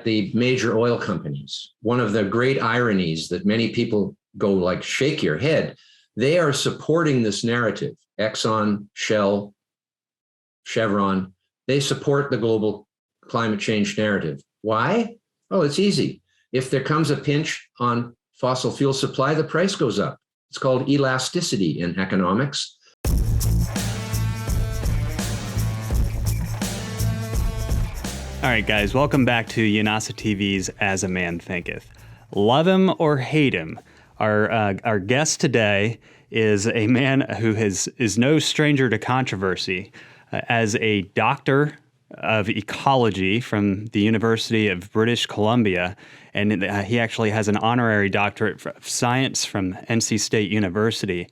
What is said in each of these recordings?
the major oil companies, one of the great ironies that many people go like shake your head, they are supporting this narrative. Exxon, Shell, Chevron, they support the global climate change narrative. Why? Oh, it's easy. If there comes a pinch on fossil fuel supply, the price goes up. It's called elasticity in economics. All right, guys, welcome back to Yanasa TV's As a Man Thinketh. Love him or hate him, our guest today is a man who is no stranger to controversy. As a doctor of ecology from the University of British Columbia, and he actually has an honorary doctorate of science from NC State University.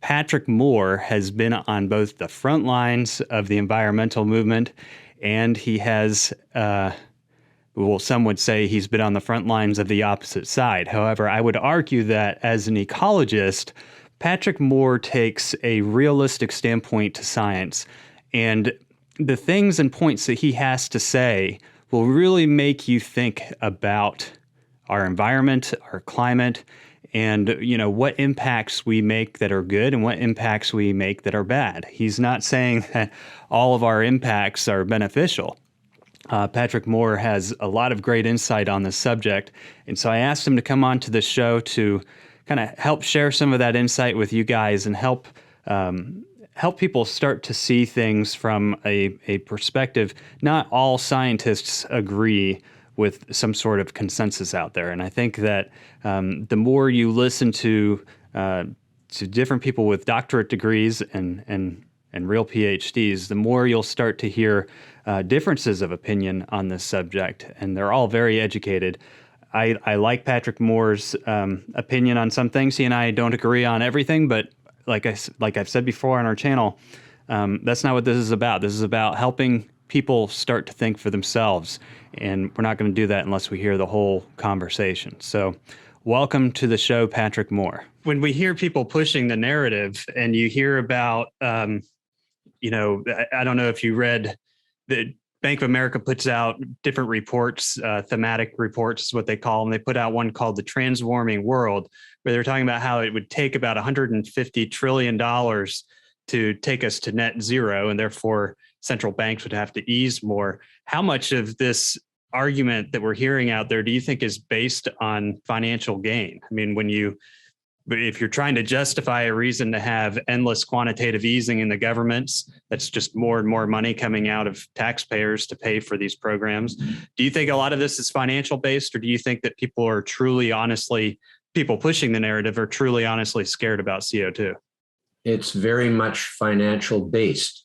Patrick Moore has been on both the front lines of the environmental movement, and he has, some would say he's been on the front lines of the opposite side. However, I would argue that as an ecologist, Patrick Moore takes a realistic standpoint to science, and the things and points that he has to say will really make you think about our environment, our climate, and what impacts we make that are good and what impacts we make that are bad. He's not saying that all of our impacts are beneficial. Patrick Moore has a lot of great insight on this subject, and so I asked him to come on to the show to kind of help share some of that insight with you guys and help people start to see things from a perspective. Not all scientists agree with some sort of consensus out there. And I think that the more you listen to different people with doctorate degrees and real PhDs, the more you'll start to hear differences of opinion on this subject. And they're all very educated. I like Patrick Moore's opinion on some things. He and I don't agree on everything, but like I've said before on our channel, that's not what this is about. This is about helping people start to think for themselves, and we're not going to do that unless we hear the whole conversation. So welcome to the show, Patrick Moore. When we hear people pushing the narrative and you hear about, I don't know if you read, the Bank of America puts out different reports, thematic reports is what they call them. They put out one called The Transwarming World, where they're talking about how it would take about $150 trillion to take us to net zero, and therefore central banks would have to ease more. How much of this argument that we're hearing out there do you think is based on financial gain? I mean, if you're trying to justify a reason to have endless quantitative easing in the governments, that's just more and more money coming out of taxpayers to pay for these programs. Do you think a lot of this is financial based, or do you think that people pushing the narrative are truly honestly scared about CO2? It's very much financial based,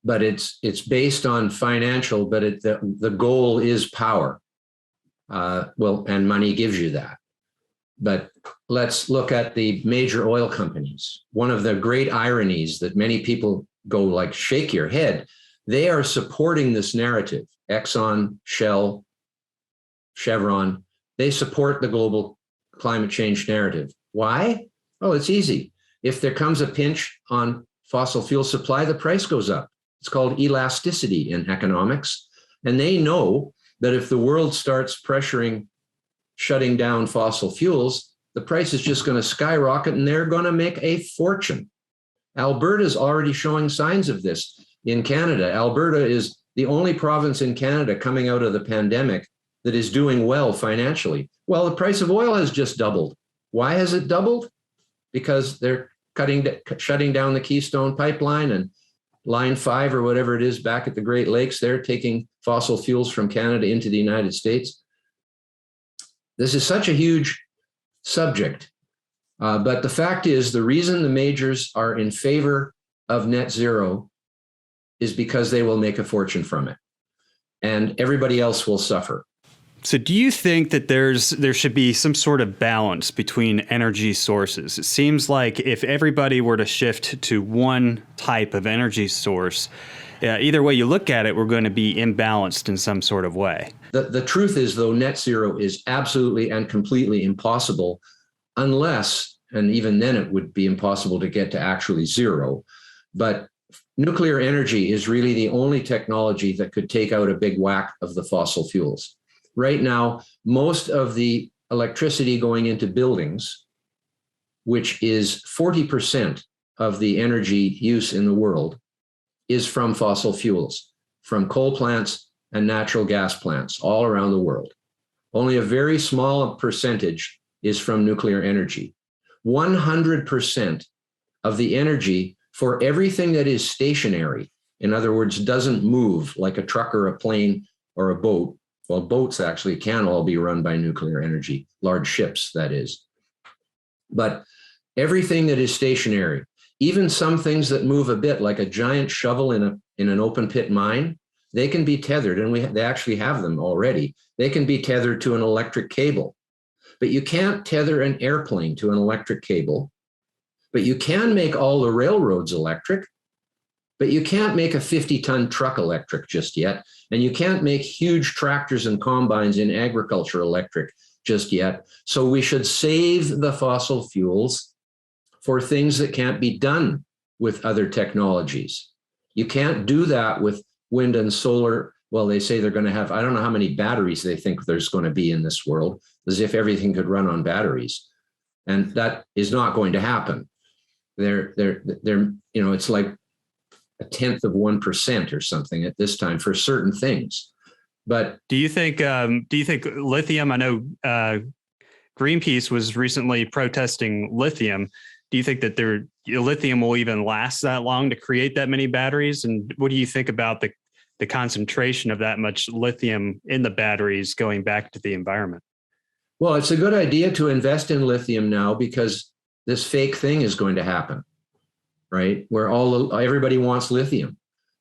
but it's based on financial, but the goal is power. And money gives you that. But let's look at the major oil companies. One of the great ironies that many people go like shake your head, they are supporting this narrative. Exxon, Shell, Chevron, they support the global climate change narrative. Why? Oh, it's easy. If there comes a pinch on fossil fuel supply, the price goes up. It's called elasticity in economics. And they know that if the world starts shutting down fossil fuels, the price is just going to skyrocket and they're going to make a fortune. Alberta is already showing signs of this. In Canada, Alberta is the only province in Canada coming out of the pandemic that is doing well financially. Well, the price of oil has just doubled. Why has it doubled? Because they're shutting down the Keystone Pipeline and Line 5 or whatever it is back at the Great Lakes. They're taking fossil fuels from Canada into the United States. This is such a huge subject. But the fact is, the reason the majors are in favor of net zero is because they will make a fortune from it, and everybody else will suffer. So do you think that there should be some sort of balance between energy sources? It seems like if everybody were to shift to one type of energy source, either way you look at it, we're going to be imbalanced in some sort of way. The truth is, though, net zero is absolutely and completely impossible unless, and even then it would be impossible to get to actually zero, but nuclear energy is really the only technology that could take out a big whack of the fossil fuels. Right now, most of the electricity going into buildings, which is 40% of the energy use in the world, is from fossil fuels, from coal plants and natural gas plants all around the world. Only a very small percentage is from nuclear energy. 100% of the energy for everything that is stationary, in other words, doesn't move like a truck or a plane or a boat. Well, boats actually can all be run by nuclear energy, large ships, that is. But everything that is stationary, even some things that move a bit, like a giant shovel in an open pit mine, they can be tethered, and they actually have them already. They can be tethered to an electric cable. But you can't tether an airplane to an electric cable. But you can make all the railroads electric. But you can't make a 50-ton truck electric just yet. And you can't make huge tractors and combines in agriculture electric just yet. So we should save the fossil fuels for things that can't be done with other technologies. You can't do that with wind and solar. Well, they say they're going to have, I don't know how many batteries they think there's going to be in this world, as if everything could run on batteries. And that is not going to happen. It's like a tenth of 1% or something at this time for certain things. But do you think lithium, I know Greenpeace was recently protesting lithium. Do you think that lithium will even last that long to create that many batteries? And what do you think about the concentration of that much lithium in the batteries going back to the environment? Well, it's a good idea to invest in lithium now, because this fake thing is going to happen, right? Where everybody wants lithium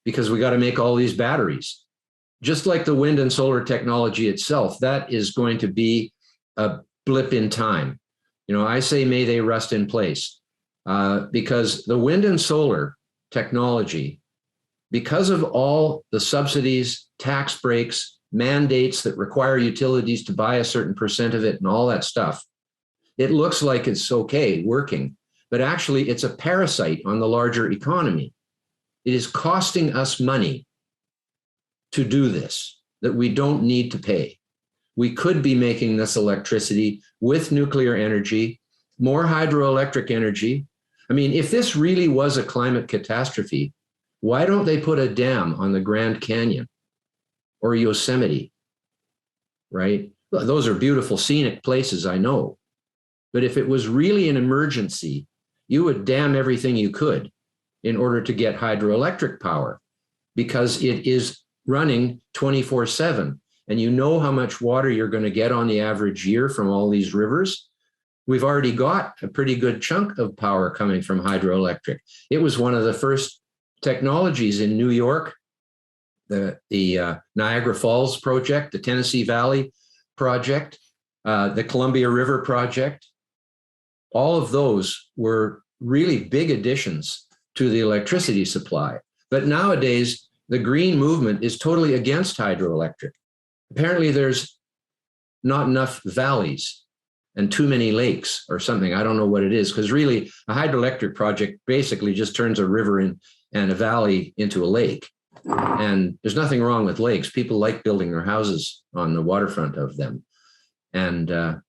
because we got to make all these batteries. Just like the wind and solar technology itself, that is going to be a blip in time. I say may they rust in place, because the wind and solar technology, because of all the subsidies, tax breaks, mandates that require utilities to buy a certain percent of it and all that stuff, it looks like it's okay working, but actually it's a parasite on the larger economy. It is costing us money to do this that we don't need to pay. We could be making this electricity with nuclear energy, more hydroelectric energy. I mean, if this really was a climate catastrophe, why don't they put a dam on the Grand Canyon or Yosemite, right? Well, those are beautiful scenic places, I know. But if it was really an emergency, you would dam everything you could in order to get hydroelectric power, because it is running 24/7. And you know how much water you're going to get on the average year from all these rivers. We've already got a pretty good chunk of power coming from hydroelectric. It was one of the first technologies in New York, the Niagara Falls project, the Tennessee Valley project, the Columbia River project. All of those were really big additions to the electricity supply. But nowadays, the green movement is totally against hydroelectric. Apparently, there's not enough valleys and too many lakes or something. I don't know what it is, because really a hydroelectric project basically just turns a river and a valley into a lake. And there's nothing wrong with lakes. People like building their houses on the waterfront of them. And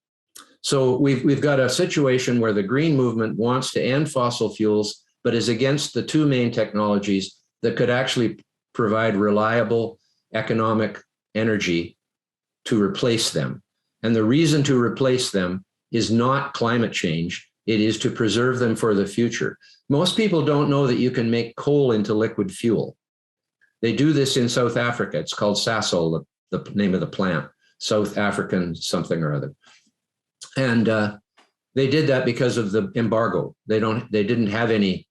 so we've got a situation where the green movement wants to end fossil fuels, but is against the two main technologies that could actually provide reliable economic energy to replace them. And the reason to replace them is not climate change. It is to preserve them for the future. Most people don't know that you can make coal into liquid fuel. They do this in South Africa. It's called Sasol, the name of the plant, South African something or other. And they did that because of the embargo. They didn't have any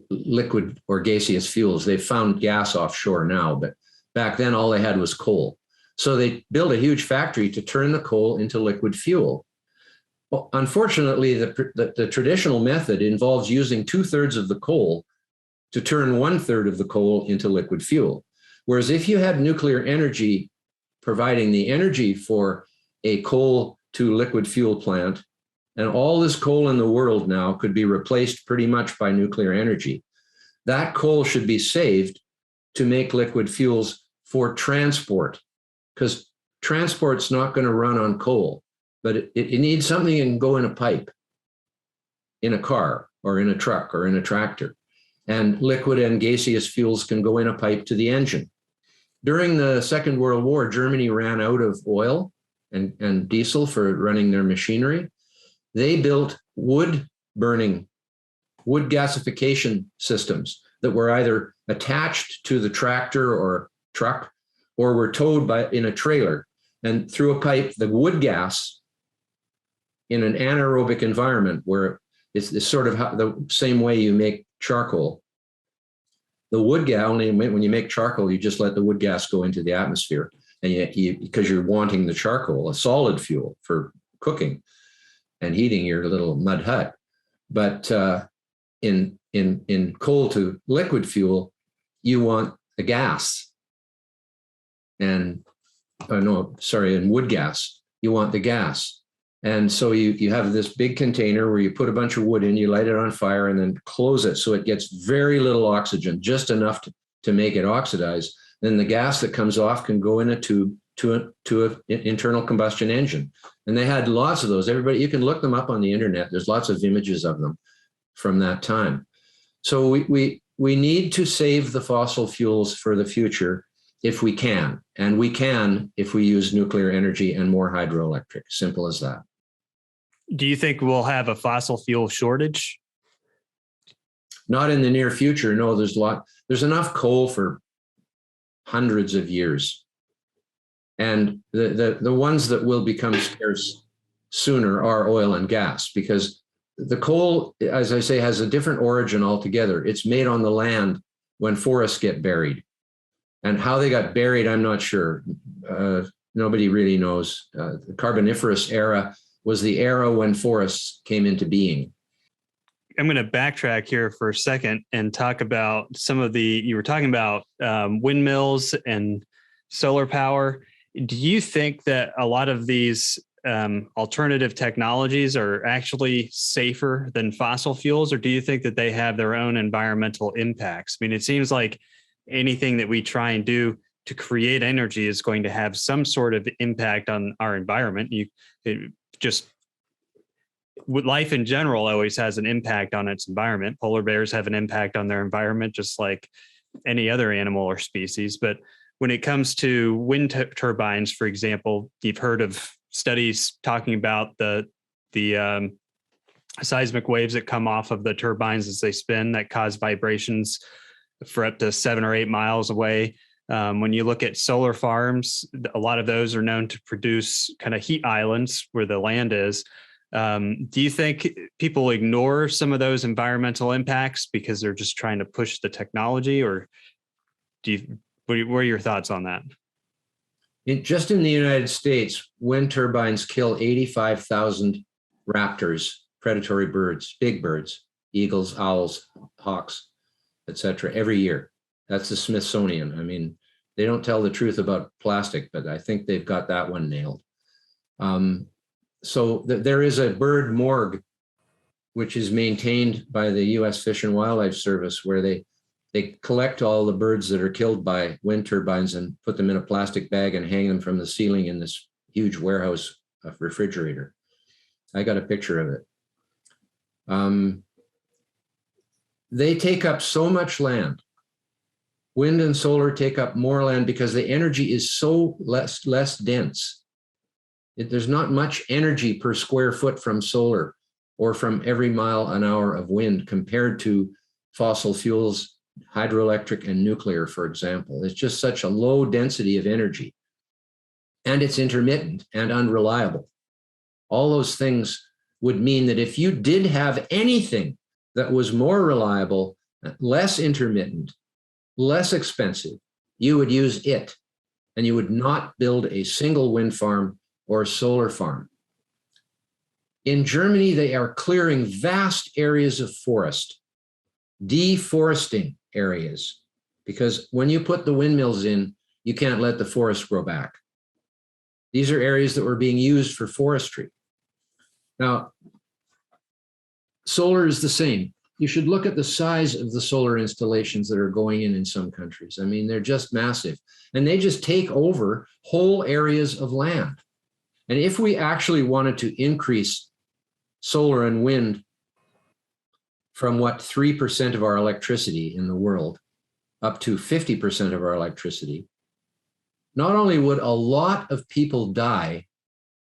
liquid or gaseous fuels. They found gas offshore now, but back then all they had was coal. So they built a huge factory to turn the coal into liquid fuel. Well, unfortunately, the traditional method involves using 2/3 of the coal to turn 1/3 of the coal into liquid fuel. Whereas if you had nuclear energy providing the energy for a coal to liquid fuel plant, and all this coal in the world now could be replaced pretty much by nuclear energy, that coal should be saved to make liquid fuels for transport. Because transport's not going to run on coal, but it needs something that can go in a pipe, in a car or in a truck or in a tractor. And liquid and gaseous fuels can go in a pipe to the engine. During the Second World War, Germany ran out of oil and diesel for running their machinery. They built wood gasification systems that were either attached to the tractor or truck or were towed in a trailer. And through a pipe, the wood gas in an anaerobic environment where it's sort of the same way you make charcoal. The wood gas, only when you make charcoal, you just let the wood gas go into the atmosphere, and because you're wanting the charcoal, a solid fuel for cooking and heating your little mud hut. But in coal to liquid fuel, you want the gas, and in wood gas, you want the gas. And so you have this big container where you put a bunch of wood in, you light it on fire, and then close it so it gets very little oxygen, just enough to make it oxidize. Then the gas that comes off can go in a tube to an internal combustion engine. And they had lots of those. Everybody, you can look them up on the internet. There's lots of images of them from that time. So we need to save the fossil fuels for the future if we can. And we can if we use nuclear energy and more hydroelectric. Simple as that. Do you think we'll have a fossil fuel shortage? Not in the near future. No, there's enough coal for hundreds of years. And the ones that will become scarce sooner are oil and gas, because the coal, as I say, has a different origin altogether. It's made on the land when forests get buried. And how they got buried, I'm not sure. Nobody really knows. The Carboniferous era was the era when forests came into being. I'm going to backtrack here for a second and talk about you were talking about windmills and solar power. Do you think that a lot of these alternative technologies are actually safer than fossil fuels, or do you think that they have their own environmental impacts? I mean, it seems like anything that we try and do to create energy is going to have some sort of impact on our environment. Life in general always has an impact on its environment. Polar bears have an impact on their environment, just like any other animal or species. But when it comes to wind turbines, for example, you've heard of studies talking about the seismic waves that come off of the turbines as they spin that cause vibrations for up to 7 or 8 miles away. When you look at solar farms, a lot of those are known to produce kind of heat islands where the land is. Do you think people ignore some of those environmental impacts because they're just trying to push the technology, or what are your thoughts on that? Just in the United States, wind turbines kill 85,000 raptors, predatory birds, big birds, eagles, owls, hawks, etc. every year. That's the Smithsonian. I mean, they don't tell the truth about plastic, but I think they've got that one nailed. So there is a bird morgue, which is maintained by the U.S. Fish and Wildlife Service, where they collect all the birds that are killed by wind turbines and put them in a plastic bag and hang them from the ceiling in this huge warehouse refrigerator. I got a picture of it. They take up so much land. Wind and solar take up more land because the energy is so less dense. There's not much energy per square foot from solar or from every mile an hour of wind compared to fossil fuels, hydroelectric and nuclear, for example. It's just such a low density of energy. And it's intermittent and unreliable. All those things would mean that if you did have anything that was more reliable, less intermittent, less expensive, you would use it. And you would not build a single wind farm or solar farm. In Germany, they are clearing vast areas of forest, deforesting areas, because when you put the windmills in, you can't let the forest grow back. These are areas that were being used for forestry. Now, solar is the same. you should look at the size of the solar installations that are going in some countries. I mean, they're just massive, and they just take over whole areas of land. And if we actually wanted to increase solar and wind from what 3% of our electricity in the world up to 50% of our electricity, not only would a lot of people die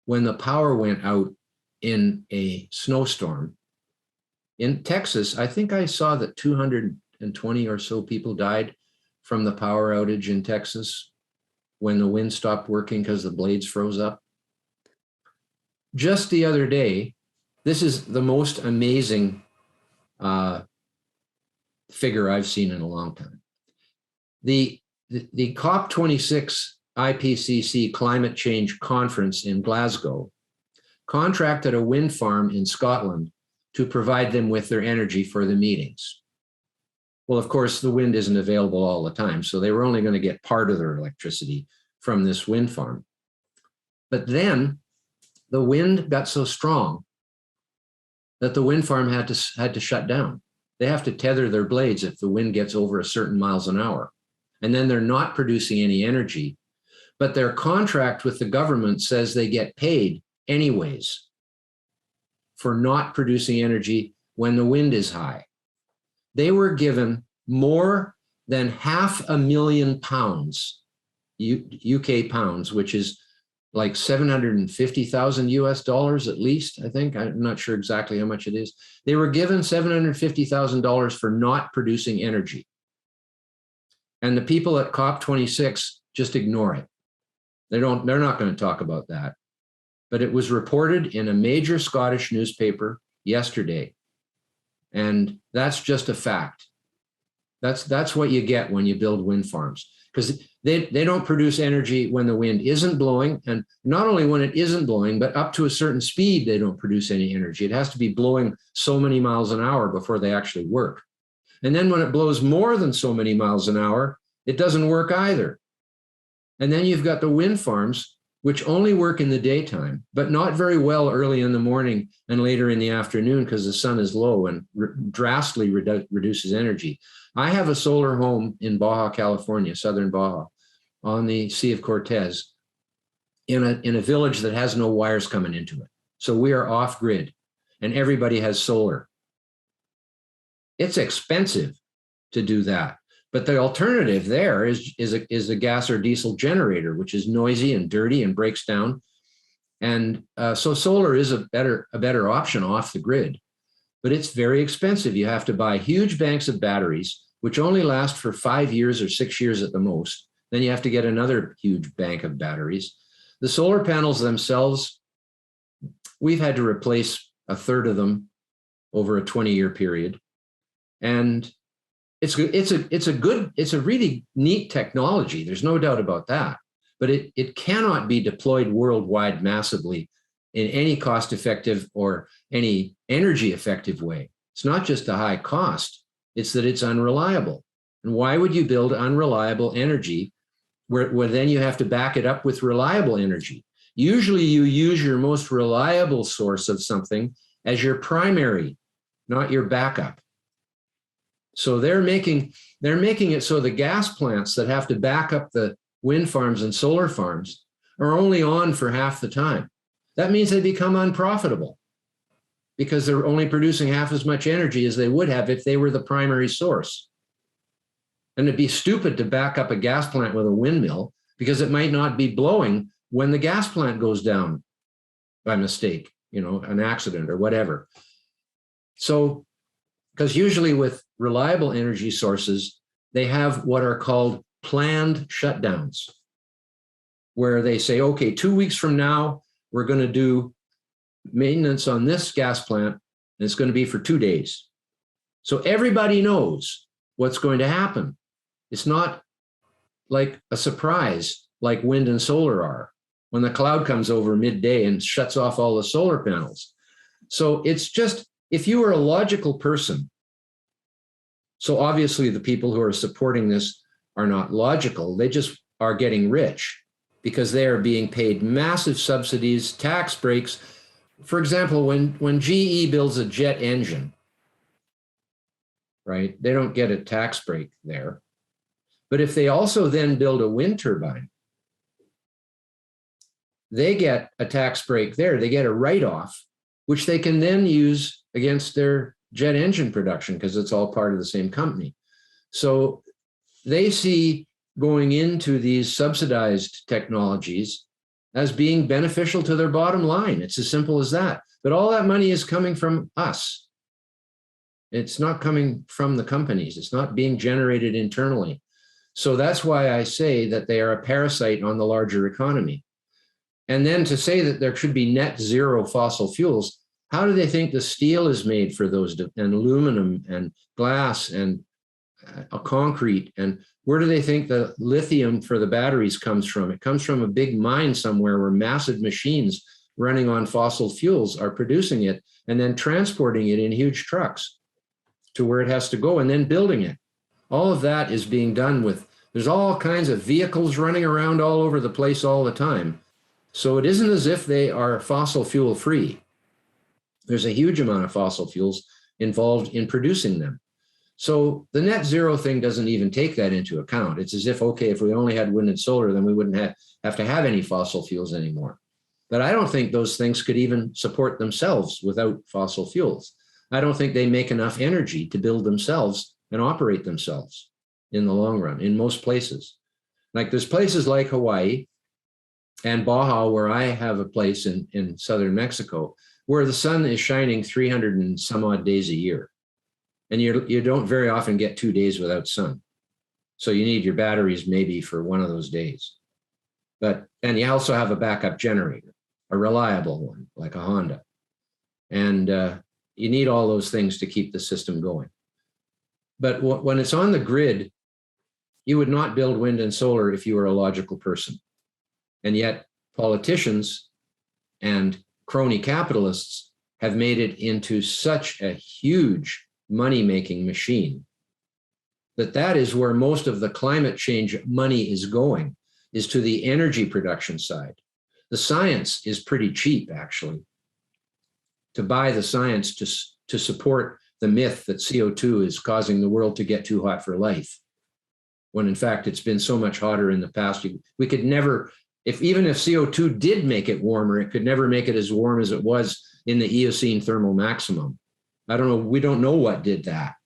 when the power went out in a snowstorm. In Texas, I think I saw that 220 or so people died from the power outage in Texas when the wind stopped working because the blades froze up. Just the other day, this is the most amazing figure I've seen in a long time. The COP26 IPCC climate change conference in Glasgow contracted a wind farm in Scotland to provide them with their energy for the meetings. Well, of course, the wind isn't available all the time, so they were only going to get part of their electricity from this wind farm. But then the wind got so strong that the wind farm had to shut down. They have to tether their blades if the wind gets over a certain miles an hour. And then they're not producing any energy. But their contract with the government says they get paid anyways for not producing energy when the wind is high. They were given more than £500,000 UK pounds, which is like 750,000 US dollars at least, I think. I'm not sure exactly how much it is. They were given $750,000 for not producing energy. And the people at COP26 just ignore it. They're not going to talk about that. But it was reported in a major Scottish newspaper yesterday. And that's just a fact. That's what you get when you build wind farms, because they don't produce energy when the wind isn't blowing. And not only when it isn't blowing, but up to a certain speed, they don't produce any energy. It has to be blowing so many miles an hour before they actually work. And then when it blows more than so many miles an hour, it doesn't work either. And then you've got the wind farms, which only work in the daytime, but not very well early in the morning and later in the afternoon because the sun is low and drastically reduces energy. I have a solar home in Baja, California, southern Baja, on the Sea of Cortez, in a village that has no wires coming into it. So we are off grid, and everybody has solar. It's expensive to do that. But the alternative there is a gas or diesel generator, which is noisy and dirty and breaks down. And so solar is a better option off the grid, but it's very expensive. You have to buy huge banks of batteries, which only last for 5 years or 6 years at the most. Then you have to get another huge bank of batteries. The solar panels themselves, we've had to replace a third of them over a 20-year period. And it's a really neat technology. There's no doubt about that, but it cannot be deployed worldwide massively in any cost-effective or any energy-effective way. It's not just a high cost, it's that it's unreliable. And why would you build unreliable energy where then you have to back it up with reliable energy? Usually you use your most reliable source of something as your primary, not your backup. So they're making it so the gas plants that have to back up the wind farms and solar farms are only on for half the time. That means they become unprofitable because they're only producing half as much energy as they would have if they were the primary source. And it'd be stupid to back up a gas plant with a windmill because it might not be blowing when the gas plant goes down by mistake, an accident or whatever. So, because usually with reliable energy sources, they have what are called planned shutdowns, where they say, okay, 2 weeks from now, we're going to do maintenance on this gas plant, and it's going to be for 2 days. So everybody knows what's going to happen. It's not like a surprise like wind and solar are when the cloud comes over midday and shuts off all the solar panels. So it's just, if you are a logical person, so obviously the people who are supporting this are not logical, they just are getting rich because they are being paid massive subsidies, tax breaks. For example, when GE builds a jet engine, right? They don't get a tax break there. But if they also then build a wind turbine, they get a tax break there. They get a write-off, which they can then use against their jet engine production because it's all part of the same company. So they see going into these subsidized technologies as being beneficial to their bottom line. It's as simple as that. But all that money is coming from us. It's not coming from the companies. It's not being generated internally. So that's why I say that they are a parasite on the larger economy. And then to say that there should be net zero fossil fuels, how do they think the steel is made for those, and aluminum and glass and concrete? And where do they think the lithium for the batteries comes from? It comes from a big mine somewhere where massive machines running on fossil fuels are producing it and then transporting it in huge trucks to where it has to go and then building it. All of that is being done with, there's all kinds of vehicles running around all over the place all the time. So it isn't as if they are fossil fuel free. There's a huge amount of fossil fuels involved in producing them. So the net zero thing doesn't even take that into account. It's as if, okay, if we only had wind and solar, then we wouldn't have to have any fossil fuels anymore. But I don't think those things could even support themselves without fossil fuels. I don't think they make enough energy to build themselves and operate themselves in the long run, in most places. Like there's places like Hawaii and Baja, where I have a place in southern Mexico, where the sun is shining 300 and some odd days a year. And you don't very often get 2 days without sun. So you need your batteries maybe for one of those days. And you also have a backup generator, a reliable one, like a Honda. And you need all those things to keep the system going. But when it's on the grid, you would not build wind and solar if you were a logical person. And yet politicians and crony capitalists have made it into such a huge money-making machine that is where most of the climate change money is going, is to the energy production side. The science is pretty cheap, actually. To buy the science to support the myth that CO2 is causing the world to get too hot for life, when in fact it's been so much hotter in the past. We could never, even if CO2 did make it warmer, it could never make it as warm as it was in the Eocene thermal maximum. I don't know, we don't know what did that.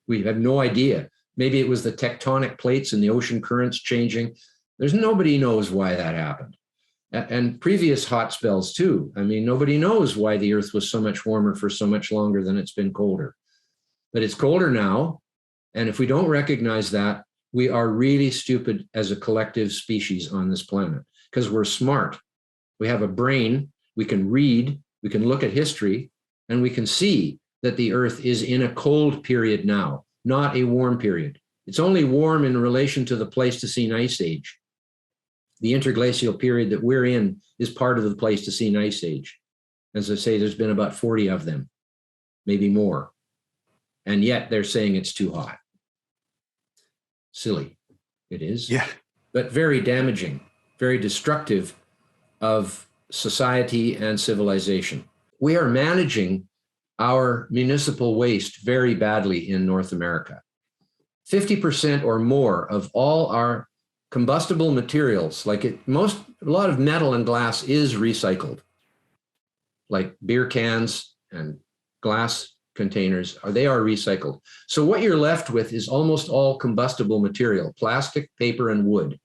We have no idea. Maybe it was the tectonic plates and the ocean currents changing. Nobody knows why that happened. And previous hot spells too. I mean, nobody knows why the Earth was so much warmer for so much longer than it's been colder. But it's colder now. And if we don't recognize that, we are really stupid as a collective species on this planet, because we're smart. We have a brain, we can read, we can look at history, and we can see that the Earth is in a cold period now, not a warm period. It's only warm in relation to the Pleistocene Ice Age. The interglacial period that we're in is part of the Pleistocene Ice Age. As I say, there's been about 40 of them, maybe more. And yet they're saying it's too hot. Silly, it is. Yeah. But very damaging, very destructive of society and civilization. We are managing our municipal waste very badly in North America. 50% or more of all our combustible materials, a lot of metal and glass is recycled, like beer cans and glass containers, they are recycled. So what you're left with is almost all combustible material, plastic, paper, and wood.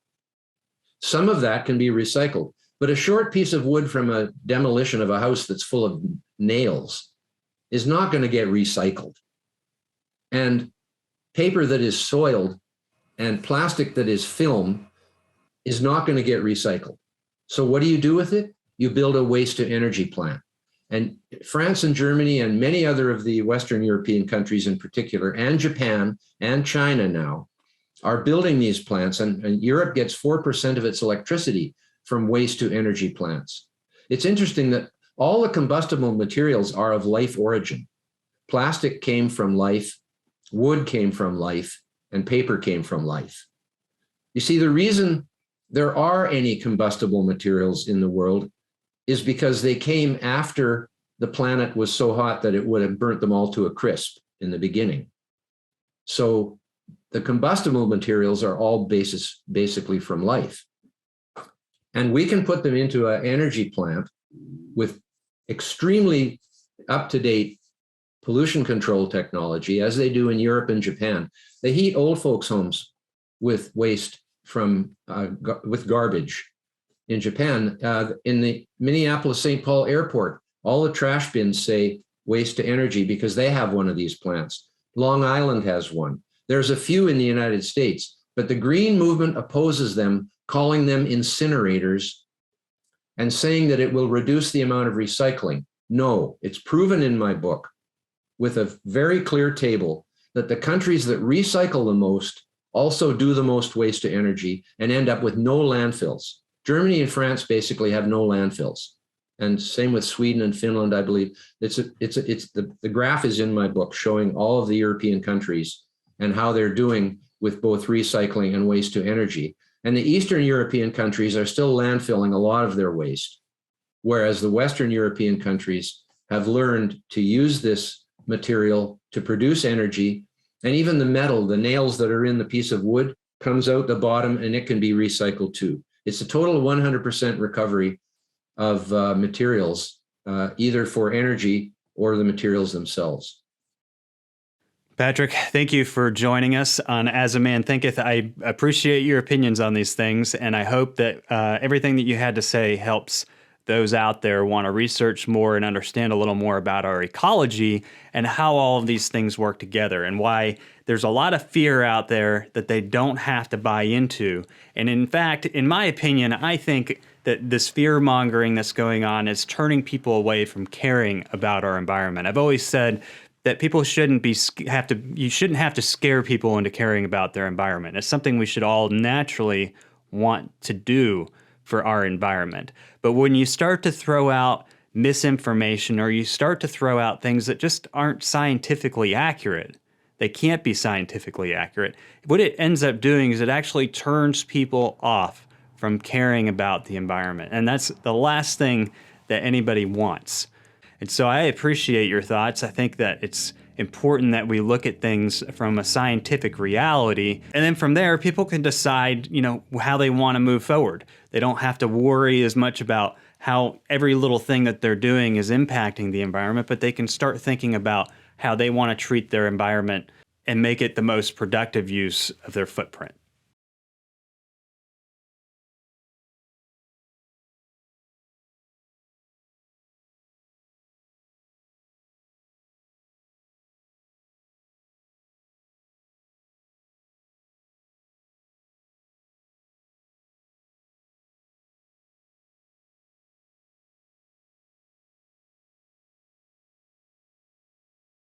Some of that can be recycled, but a short piece of wood from a demolition of a house that's full of nails is not going to get recycled. And paper that is soiled and plastic that is film is not going to get recycled. So what do you do with it? You build a waste to energy plant. And France and Germany and many other of the Western European countries in particular, and Japan and China now, are building these plants. And Europe gets 4% of its electricity from waste to energy plants. It's interesting that all the combustible materials are of life origin. Plastic came from life, wood came from life, and paper came from life. You see, the reason there are any combustible materials in the world is because they came after the planet was so hot that it would have burnt them all to a crisp in the beginning. So the combustible materials are all basically from life. And we can put them into an energy plant with extremely up-to-date pollution control technology, as they do in Europe and Japan. They heat old folks' homes with waste from with garbage. In Japan, in the Minneapolis-St. Paul airport, all the trash bins say waste to energy because they have one of these plants. Long Island has one. There's a few in the United States, but the green movement opposes them, calling them incinerators and saying that it will reduce the amount of recycling. No, it's proven in my book with a very clear table that the countries that recycle the most also do the most waste to energy and end up with no landfills. Germany and France basically have no landfills. And same with Sweden and Finland, I believe. The graph is in my book showing all of the European countries and how they're doing with both recycling and waste to energy. And the Eastern European countries are still landfilling a lot of their waste, whereas the Western European countries have learned to use this material to produce energy. And even the metal, the nails that are in the piece of wood, comes out the bottom and it can be recycled too. It's a total of 100% recovery of materials, either for energy or the materials themselves. Patrick, thank you for joining us on As a Man Thinketh. I appreciate your opinions on these things, and I hope that everything that you had to say helps those out there want to research more and understand a little more about our ecology and how all of these things work together, and why there's a lot of fear out there that they don't have to buy into. And in fact, in my opinion, I think that this fear-mongering that's going on is turning people away from caring about our environment. I've always said that people you shouldn't have to scare people into caring about their environment. It's something we should all naturally want to do for our environment. But when you start to throw out misinformation, or you start to throw out things that just aren't scientifically accurate, they can't be scientifically accurate, what it ends up doing is it actually turns people off from caring about the environment. And that's the last thing that anybody wants. And so I appreciate your thoughts. I think that it's important that we look at things from a scientific reality. And then from there, people can decide, how they want to move forward. They don't have to worry as much about how every little thing that they're doing is impacting the environment, but they can start thinking about how they want to treat their environment and make it the most productive use of their footprint.